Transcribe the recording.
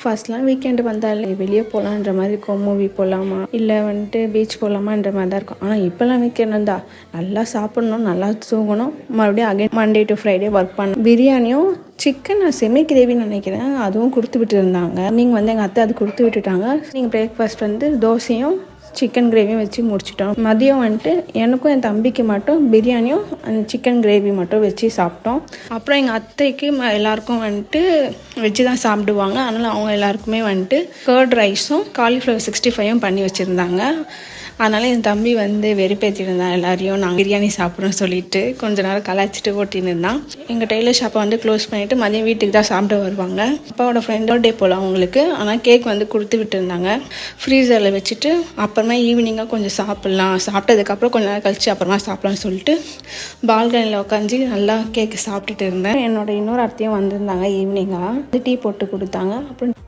ஃபர்ஸ்ட்லாம் weekend வந்தாலே வெளியே போகலான்ற மாதிரி இருக்கும். மூவி போகலாமா இல்லை வந்துட்டு பீச் போகலாமான்ற மாதிரி தான் இருக்கும். ஆனால் இப்போல்லாம் வீக்கெண்ட் வந்தால் நல்லா சாப்பிட்ணும், நல்லா தூங்கணும், மறுபடியும் again Monday to Friday work பண்ணணும். பிரியாணியும் சிக்கன் செமி கிரேவின்னு நினைக்கிறேன், அதுவும் கொடுத்து விட்டுருந்தாங்க. நீங்கள் எங்கள் அத்தை அது கொடுத்து விட்டுட்டாங்க. நீங்கள் பிரேக்ஃபாஸ்ட் தோசையும் சிக்கன் கிரேவியும் வச்சு முடிச்சிட்டோம். மதியம் வந்துட்டு எனக்கும் என் தம்பிக்கு மட்டும் பிரியாணியும் அந்த சிக்கன் கிரேவி மட்டும் வச்சு சாப்பிட்டோம். அப்புறம் எங்கள் அத்தைக்கு எல்லாருக்கும் வந்துட்டு வச்சு தான் சாப்பிடுவாங்க. அதனால் அவங்க எல்லாருக்குமே வந்துட்டு கர்ட் ரைஸும் காலிஃப்ளவர் 65 பண்ணி வச்சுருந்தாங்க. அதனால் என் தம்பி வெறுப்பேற்றிட்டு இருந்தான் எல்லாரையும். நாங்கள் பிரியாணி சாப்பிட்றோன்னு சொல்லிட்டு கொஞ்ச நேரம் கலாய்ச்சிட்டு ஓட்டின்னு இருந்தான். எங்கள் டெய்லர் ஷாப்பை க்ளோஸ் பண்ணிவிட்டு மதியம் வீட்டுக்கு தான் சாப்பிட வருவாங்க. அப்பாவோட ஃப்ரெண்ட் பர்த்டே போல் அவங்களுக்கு. ஆனால் கேக் கொடுத்து விட்டுருந்தாங்க. ஃப்ரீசரில் வச்சுட்டு அப்புறமா ஈவினிங்காக கொஞ்சம் சாப்பிட்லாம், சாப்பிட்டதுக்கப்புறம் கொஞ்சம் நேரம் கழிச்சு அப்புறமா சாப்பிட்லான்னு சொல்லிட்டு பால்கனியில் உட்காந்து நல்லா கேக்கு சாப்பிட்டுட்டு இருந்தேன். என்னோட இன்னொரு அத்தையும் வந்திருந்தாங்க. ஈவினிங்காக டீ போட்டு கொடுத்தாங்க. அப்புறம்